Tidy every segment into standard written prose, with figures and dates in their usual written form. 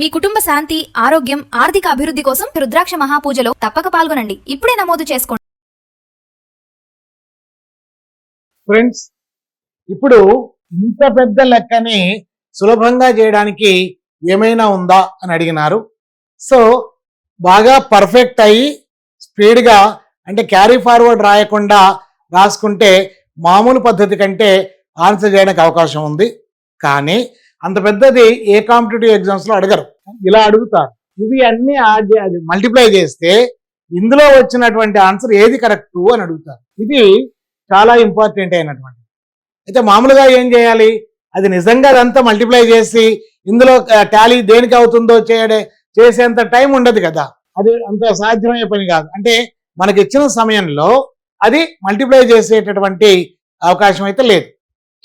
మీ కుటుంబ శాంతి, ఆరోగ్యం, ఆర్థిక అభివృద్ధి కోసం రుద్రాక్ష మహాపూజలో తప్పక పాల్గొనండి. ఇప్పుడే నమోదు చేసుకోండి. ఫ్రెండ్స్, ఇప్పుడు ఇంత పెద్ద లెక్కని సులభంగా చేయడానికి ఏమైనా ఉందా అని అడిగినారు. సో బాగా పర్ఫెక్ట్ అయ్యి స్పీడ్గా అంటే క్యారీ ఫార్వర్డ్ రాయకుండా రాసుకుంటే మామూలు పద్ధతి కంటే ఆన్సర్ చేయడానికి అవకాశం ఉంది. కానీ అంత పెద్దది ఏ కాంపిటేటివ్ ఎగ్జామ్స్లో అడగరు, ఇలా అడుగుతారు. ఇవి అన్ని మల్టిప్లై చేస్తే ఇందులో వచ్చినటువంటి ఆన్సర్ ఏది కరెక్టు అని అడుగుతారు. ఇది చాలా ఇంపార్టెంట్ అయినటువంటి. అయితే మామూలుగా ఏం చేయాలి, అది నిజంగా అదంతా మల్టిప్లై చేసి ఇందులో టాలీ దేనికి అవుతుందో చేసేంత టైం ఉండదు కదా, అది అంత సాధ్యమయ్యే పని కాదు. అంటే మనకి ఇచ్చిన సమయంలో అది మల్టిప్లై చేసేటటువంటి అవకాశం అయితే లేదు.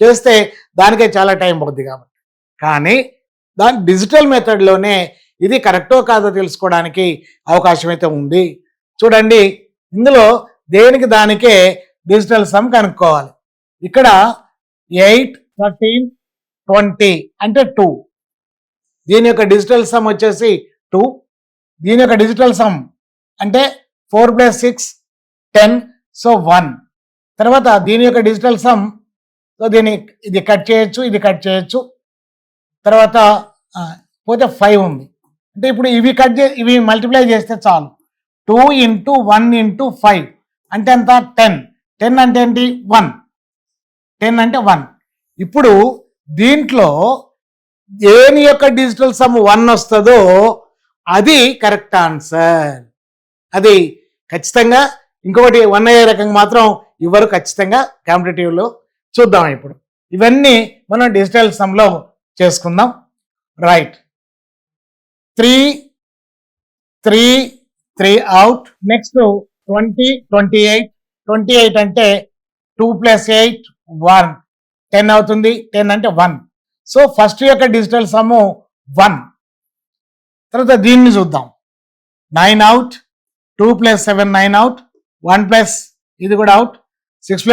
చేస్తే దానికే చాలా టైం పడుతుంది కాబట్టి. కానీ దాని డిజిటల్ మెథడ్లోనే ఇది కరెక్టో కాదో తెలుసుకోవడానికి అవకాశం అయితే ఉంది. చూడండి, ఇందులో దేనికి దానికే డిజిటల్ సమ్ కనుక్కోవాలి. ఇక్కడ 8, 13, 20 అంటే 2. దీని యొక్క డిజిటల్ సమ్ వచ్చేసి 2. దీని యొక్క డిజిటల్ సమ్ అంటే 4 + 6 10, సో 1. తర్వాత దీని యొక్క డిజిటల్ సమ్, సో ఇది కట్ చేయొచ్చు, ఇది కట్ చేయొచ్చు. తర్వాత పోతే 5 ఉంది. అంటే ఇప్పుడు ఇవి మల్టిప్లై చేస్తే చాలు. 2 × 1 × 5 అంటే ఎంత? 10. 10 అంటే ఏంటి? 1. 10 అంటే 1. ఇప్పుడు దీంట్లో దేని యొక్క డిజిటల్ సమ్ 1 వస్తుందో అది కరెక్ట్ ఆన్సర్. అది ఖచ్చితంగా. ఇంకొకటి 1 అయ్యే రకంగా మాత్రం ఇవ్వరు ఖచ్చితంగా కాంపిటేటివ్లో. చూద్దాం ఇప్పుడు. ఇవన్నీ మనం డిజిటల్ సమ్లో చేసుకుందాం. Right, 3 out. నెక్స్ట్ 20, 28. 28 అంటే 2 + 8 1, 10 అవుతుంది. 10 అంటే 1. సో ఫస్ట్ యొక్క డిజిటల్ సమ్ 1. తర్వాత దీన్ని చూద్దాం. 9 అవుట్. 2 + 7 9 అవుట్. 1 + ఇది కూడా అవుట్. 6 +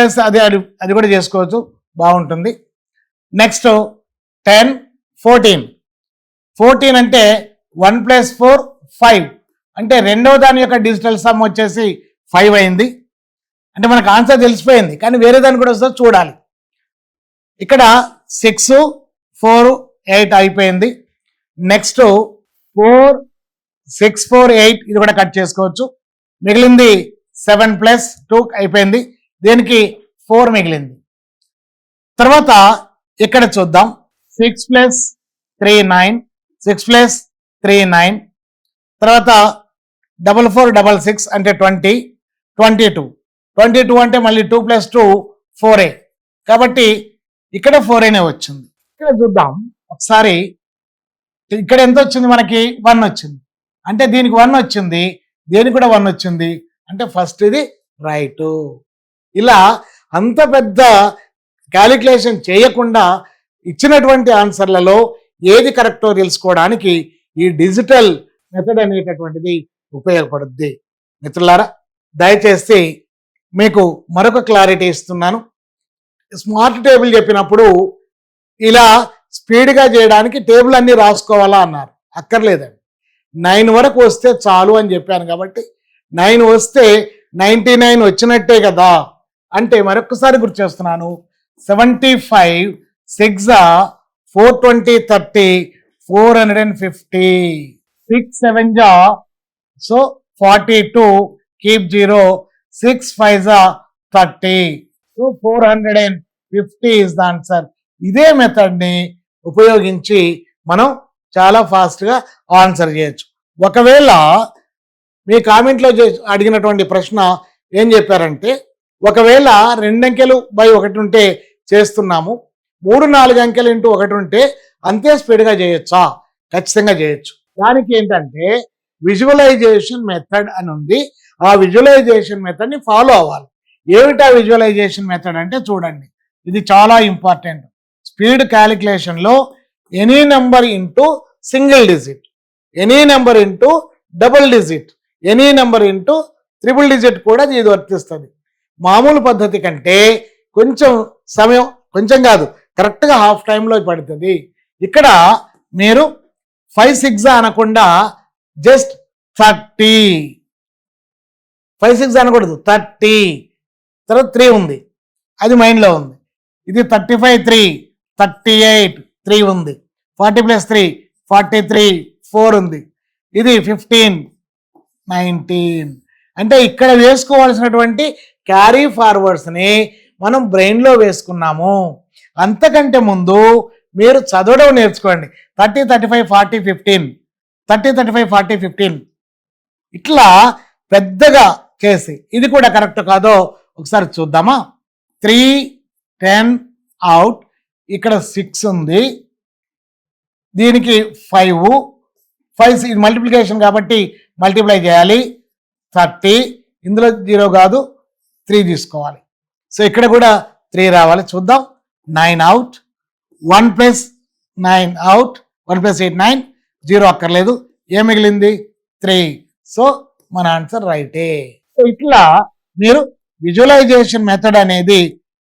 అది కూడా చేసుకోవచ్చు, బాగుంటుంది. నెక్స్ట్ 10, 14. 14 అంటే 1 + 4 5 అంటే రెండవ దాని యొక్క డిజిటల్ సమ్ వచ్చేసి 5 అయింది. అంటే మనకు ఆన్సర్ తెలిసిపోయింది, కానీ వేరే దాన్ని కూడా వస్తుందో చూడాలి. ఇక్కడ 6, 4, 8 అయిపోయింది. నెక్స్ట్ 4, 6, 4, 8 ఇది కూడా కట్ చేసుకోవచ్చు. మిగిలింది 7 + 2 అయిపోయింది. దీనికి 4 మిగిలింది. తర్వాత ఇక్కడ చూద్దాం. 6 + 3 9, 6 + 3 9. తర్వాత 4 4 6 అంటే 20, 22. 22 అంటే మళ్ళీ 2 + 2 4 కాబట్టి ఇక్కడ 4 వచ్చింది. ఇక్కడ చూద్దాం ఒకసారి. ఇక్కడ ఎంత వచ్చింది మనకి? 1 వచ్చింది. అంటే దీనికి 1 వచ్చింది, దీనికి కూడా 1 వచ్చింది. అంటే ఫస్ట్ ఇది రైటు. ఇలా అంత పెద్ద క్యాలిక్యులేషన్ చేయకుండా ఇచ్చినటువంటి ఆన్సర్లలో ఏది కరెక్టో తెలుసుకోవడానికి ఈ డిజిటల్ మెథడ్ అనేటటువంటిది ఉపయోగపడుద్ది. మిత్రులారా, దయచేసి మీకు మరొక క్లారిటీ ఇస్తున్నాను. స్మార్ట్ టేబుల్ చెప్పినప్పుడు ఇలా స్పీడ్గా చేయడానికి టేబుల్ అన్నీ రాసుకోవాలా అన్నారు. అక్కర్లేదండి. 9 వరకు వస్తే చాలు అని చెప్పాను కాబట్టి 9 వస్తే 99 వచ్చినట్టే కదా. అంటే మరొకసారి గుర్తు చేస్తున్నాను. 75 6 420 30 450 6 7 so 42 keep 0 6 5 30 so 450 is the answer. ఇదే మెథడ్ని ఉపయోగించి మనం చాలా ఫాస్ట్గా ఆన్సర్ చేయొచ్చు. ఒకవేళ మీ కామెంట్లో అడిగినటువంటి ప్రశ్న ఏం చెప్పారంటే, ఒకవేళ 2 అంకెలు బై 1 ఉంటే చేస్తున్నాము, 3 4 అంకెలు ఇంటూ 1 ఉంటే అంతే స్పీడ్గా చేయొచ్చా? ఖచ్చితంగా చేయొచ్చు. దానికి ఏంటంటే విజువలైజేషన్ మెథడ్ అని ఉంది. ఆ విజువలైజేషన్ మెథడ్ని ఫాలో అవ్వాలి. ఏమిటా విజువలైజేషన్ మెథడ్ అంటే చూడండి, ఇది చాలా ఇంపార్టెంట్. స్పీడ్ క్యాలిక్యులేషన్లో any number into single digit, any number into double digit, any number into triple digit కూడా ఇది వర్తిస్తుంది. మామూలు పద్ధతి కంటే కొంచెం సమయం, కొంచెం కాదు కరెక్ట్గా హాఫ్ టైంలో పడుతుంది. ఇక్కడ మీరు 5 6 అనకుండా జస్ట్ 30. 5 6 అనకూడదు, 30. తర్వాత 3 ఉంది, అది మైండ్లో ఉంది. ఇది 35 3, 38 3 ఉంది. 40 + 3 43 4 ఉంది. ఇది 15 19. అంటే ఇక్కడ వేసుకోవాల్సినటువంటి క్యారీ ఫార్వర్డ్స్ని మనం బ్రెయిన్లో వేసుకున్నాము. అంతకంటే ముందు మీరు చదవడం నేర్చుకోండి. 30 35 40 15, 30 35 40 15 ఇట్లా పెద్దగా చేసి ఇది కూడా కరెక్ట్ కాదో ఒకసారి చూద్దామా. 3 10 అవుట్, ఇక్కడ 6 ఉంది, దీనికి 5 5 ఇది మల్టిప్లికేషన్ కాబట్టి మల్టిప్లై చేయాలి. 30, ఇందులో 0 కాదు 3 తీసుకోవాలి. సో ఇక్కడ కూడా 3 రావాలి. చూద్దాం. 9 అవుట్, 1 + 9 అవుట్, 1 + 8 9, 0 అక్కర్లేదు. ఏం మిగిలింది 3. సో మన ఆన్సర్ రైటే. సో ఇట్లా మీరు విజువలైజేషన్ మెథడ్ అనేది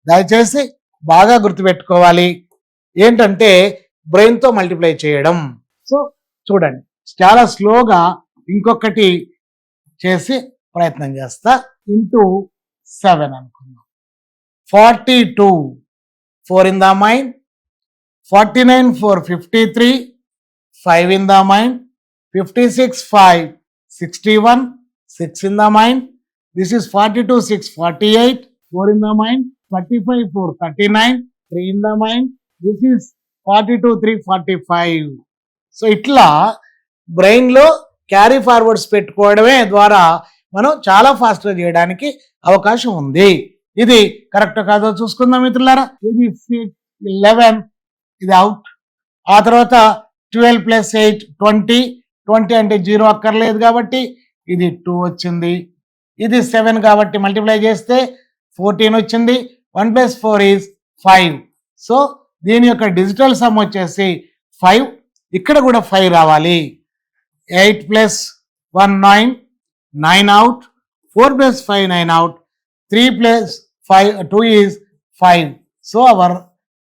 దయచేసి బాగా గుర్తుపెట్టుకోవాలి. ఏంటంటే బ్రెయిన్తో మల్టిప్లై చేయడం. సో చూడండి, చాలా స్లోగా ఇంకొకటి చేసి ప్రయత్నం చేస్తా. ఇంటూ 7 అనుకుందాం. 42 4 in the mind, 49 4 53 5 in the mind, 56 5 61 6 in the mind. This is 42 6 48 4 in the mind, 35 4 39 3 in the mind. This is 42 3 45. So ఇట్లా బ్రెయిన్లో క్యారీ ఫార్వర్డ్స్ పెట్టుకోవడమే ద్వారా మనం చాలా ఫాస్ట్గా చేయడానికి అవకాశం ఉంది. ఇది కరెక్ట్ కాదో చూసుకుందాం మిత్రులారా. ఇది 11, ఇది అవుట్. ఆ తర్వాత 12 + 8 20, 20 అంటే 0 అక్కర్లేదు కాబట్టి ఇది 2 వచ్చింది. ఇది 7 కాబట్టి మల్టిప్లై చేస్తే 14 వచ్చింది. 1 + 4 is 5. సో దీని యొక్క డిజిటల్ సమ్ వచ్చేసి 5. ఇక్కడ కూడా 5 రావాలి. 8 + 1 9, 9 out. 4 + 5 9 out. 3 + 5 2 is 5. So our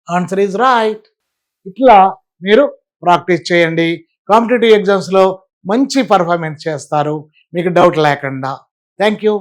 answer is right. ఇట్లా మీరు ప్రాక్టీస్ చేయండి. కాంపిటేటివ్ ఎగ్జామ్స్లో మంచి పర్ఫార్మెన్స్ చేస్తారు, మీకు డౌట్ లేకుండా. Thank you.